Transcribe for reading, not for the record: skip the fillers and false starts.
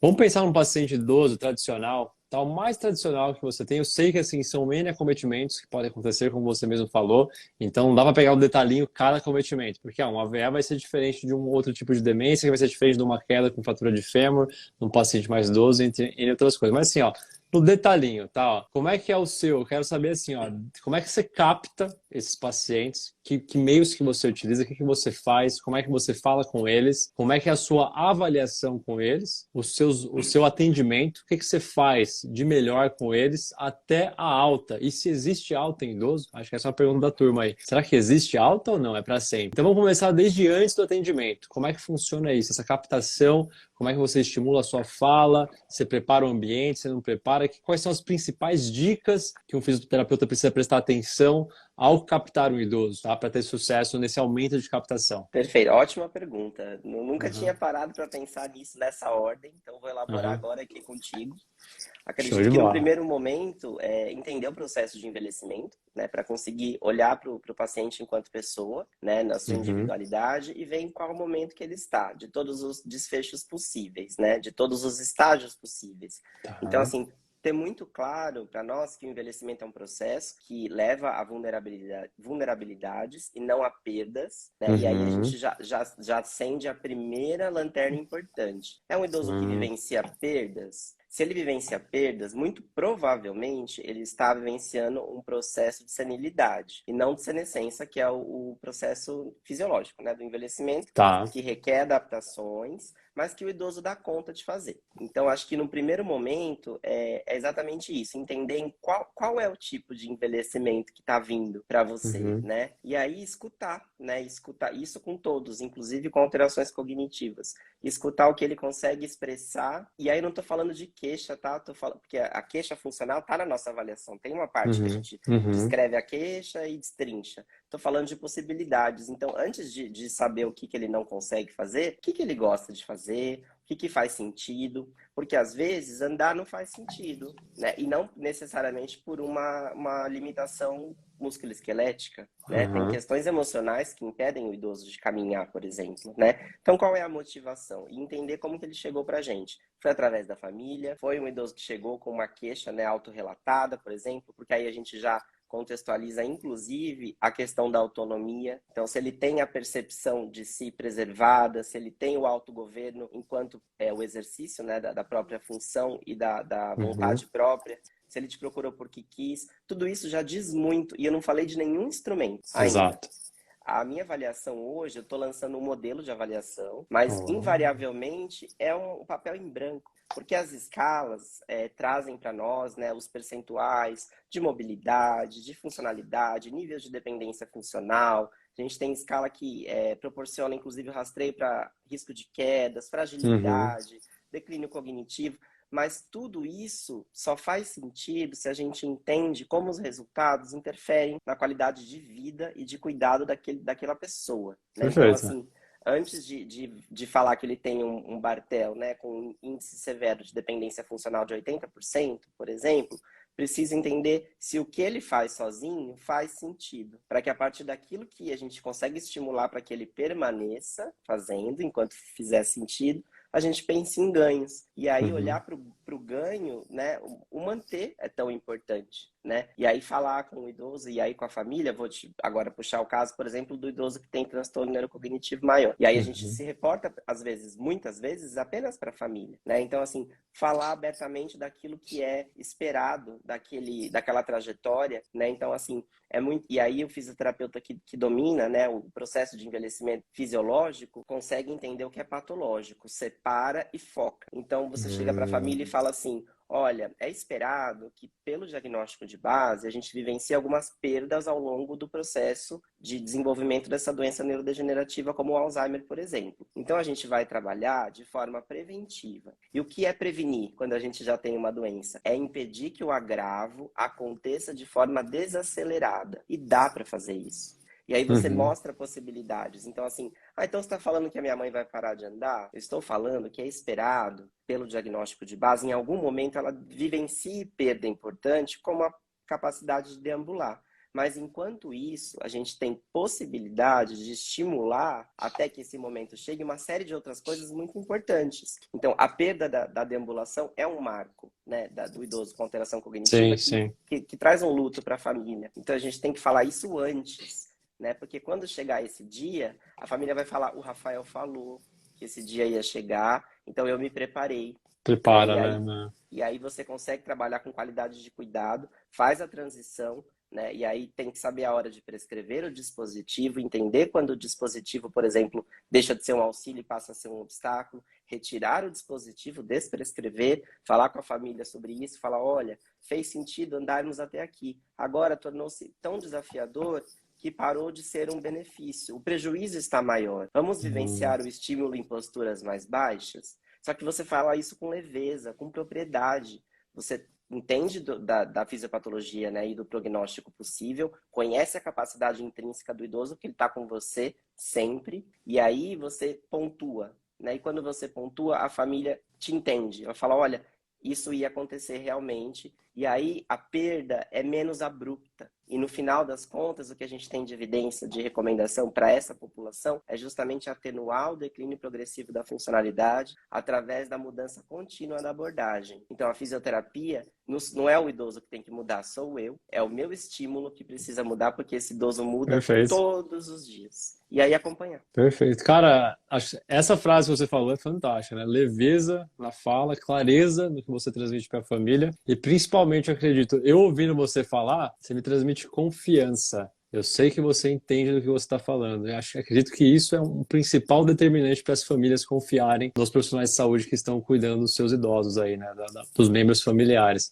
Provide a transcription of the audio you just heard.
Vamos pensar num paciente idoso tradicional, tá? O mais tradicional que você tem. Eu sei que assim são N acometimentos que podem acontecer, como você mesmo falou. Então não dá para pegar o detalhinho cada acometimento, porque um AVE vai ser diferente de um outro tipo de demência, que vai ser diferente de uma queda com fratura de fêmur, num paciente mais idoso, entre outras coisas. Mas assim, ó, no detalhinho, tá? Ó, como é que é o seu? Eu quero saber assim, ó, como é que você capta esses pacientes? Que meios que você utiliza? O que você faz? Como é que você fala com eles? Como é que é a sua avaliação com eles? O seu atendimento? O que você faz de melhor com eles até a alta? E se existe alta em idoso? Acho que essa é uma pergunta da turma aí. Será que existe alta ou não? É para sempre. Então vamos começar desde antes do atendimento. Como é que funciona isso? Essa captação, como é que você estimula a sua fala? Você prepara o ambiente? Você não prepara? Quais são as principais dicas que um fisioterapeuta precisa prestar atenção ao captar um idoso, tá? Para ter sucesso nesse aumento de captação? Perfeito, ótima pergunta. Nunca tinha Uhum, parado para pensar nisso nessa ordem, então vou elaborar uhum. agora aqui contigo. Show Acredito de que no bola. primeiro momento é entender o processo de envelhecimento, né, para conseguir olhar para o paciente enquanto pessoa, né, na sua Uhum, individualidade e ver em qual momento que ele está, de todos os desfechos possíveis, né, de todos os estágios possíveis. Então, tá. assim, ter muito claro para nós que o envelhecimento é um processo que leva a vulnerabilidades e não a perdas, né? E aí a Uhum, gente já acende a primeira lanterna importante. É um idoso que uhum, vivencia perdas? Se ele vivencia perdas, muito provavelmente ele está vivenciando um processo de senilidade e não de senescência, que é o processo fisiológico, né, do envelhecimento, tá. que requer adaptações, mas que o idoso dá conta de fazer. Então, acho que no primeiro momento é exatamente isso, entender em qual é o tipo de envelhecimento que está vindo para você, Uhum, né? E aí escutar, né? Escutar isso com todos, inclusive com alterações cognitivas. Escutar o que ele consegue expressar. E aí não estou falando de queixa, tá? Tô falando, porque a queixa funcional está na nossa avaliação. Tem uma parte que a uhum, gente uhum, descreve a queixa e destrincha. Estou falando de possibilidades. Então, antes de saber o que ele não consegue fazer, o que ele gosta de fazer, o que faz sentido, porque às vezes andar não faz sentido, né? E não necessariamente por uma limitação musculoesquelética, né? Tem uhum. questões emocionais que impedem o idoso de caminhar, por exemplo, né? Então, qual é a motivação? E entender como que ele chegou para a gente. Foi através da família, foi um idoso que chegou com uma queixa, né, autorrelatada, por exemplo, porque aí a gente já contextualiza inclusive a questão da autonomia. Então, se ele tem a percepção de si preservada, se ele tem o autogoverno enquanto o exercício, né, da própria função e da Uhum. vontade própria, se ele te procurou porque quis, tudo isso já diz muito. E eu não falei de nenhum instrumento ainda. Exato. A minha avaliação hoje, eu estou lançando um modelo de avaliação, mas Oh. invariavelmente é um papel em branco, porque as escalas trazem para nós, né, os percentuais de mobilidade, de funcionalidade, níveis de dependência funcional. A gente tem escala que proporciona, inclusive, o rastreio para risco de quedas, Uhum. fragilidade, declínio cognitivo. Mas tudo isso só faz sentido se a gente entende como os resultados interferem na qualidade de vida e de cuidado daquela pessoa, né? Então, Perfeito. assim, antes de falar que ele tem um Bartel, né, com um índice severo de dependência funcional de 80%, por exemplo, precisa entender se o que ele faz sozinho faz sentido, para que a partir daquilo que a gente consegue estimular para que ele permaneça fazendo, enquanto fizer sentido, a gente pense em ganhos. E aí Uhum. olhar para o ganho, né? O manter é tão importante, né? E aí falar com o idoso e aí com a família, vou te agora puxar o caso, por exemplo, do idoso que tem transtorno neurocognitivo maior. E aí a gente Uhum. se reporta, às vezes, muitas vezes, apenas para a família, né? Então, assim, falar abertamente daquilo que é esperado daquela trajetória, né? Então, assim, é muito. E aí o fisioterapeuta que domina, né, o processo de envelhecimento fisiológico consegue entender o que é patológico, separa e foca. Então você chega para a família e Uhum. fala assim: olha, é esperado que pelo diagnóstico de base a gente vivencie algumas perdas ao longo do processo de desenvolvimento dessa doença neurodegenerativa como o Alzheimer, por exemplo. Então a gente vai trabalhar de forma preventiva. E o que é prevenir quando a gente já tem uma doença? É impedir que o agravo aconteça de forma desacelerada. E dá para fazer isso. E aí você Uhum. mostra possibilidades. Então, assim, então você está falando que a minha mãe vai parar de andar? Eu estou falando que é esperado, pelo diagnóstico de base, em algum momento ela vivencie perda importante como a capacidade de deambular. Mas enquanto isso, a gente tem possibilidade de estimular até que esse momento chegue uma série de outras coisas muito importantes. Então, a perda da deambulação é um marco, né, do idoso com alteração cognitiva Sim, sim. que traz um luto para a família. Então, a gente tem que falar isso antes, né? Porque quando chegar esse dia, a família vai falar, o Rafael falou que esse dia ia chegar, então eu me preparei. Né? Prepara, né? E aí você consegue trabalhar com qualidade de cuidado, faz a transição, né? E aí tem que saber a hora de prescrever o dispositivo, entender quando o dispositivo, por exemplo, deixa de ser um auxílio e passa a ser um obstáculo, retirar o dispositivo, desprescrever, falar com a família sobre isso, falar, olha, fez sentido andarmos até aqui, agora tornou-se tão desafiador que parou de ser um benefício. O prejuízo está maior. Vamos vivenciar o estímulo em posturas mais baixas? Só que você fala isso com leveza, com propriedade. Você entende da fisiopatologia, né, e do prognóstico possível, conhece a capacidade intrínseca do idoso, que ele está com você sempre, e aí você pontua. Né? E quando você pontua, a família te entende. Ela fala, olha, isso ia acontecer realmente, e aí a perda é menos abrupta. E no final das contas, o que a gente tem de evidência, de recomendação para essa população é justamente atenuar o declínio progressivo da funcionalidade através da mudança contínua da abordagem. Então, a fisioterapia não é o idoso que tem que mudar, sou eu. É o meu estímulo que precisa mudar, porque esse idoso muda Perfeito. todos os dias. E aí acompanhar. Perfeito. Cara, essa frase que você falou é fantástica, né? Leveza na fala, clareza no que você transmite para a família e principalmente, eu acredito, eu ouvindo você falar, você me transmite confiança. Eu sei que você entende do que você está falando. Acredito que isso é um principal determinante para as famílias confiarem nos profissionais de saúde que estão cuidando dos seus idosos aí, né? Dos membros familiares.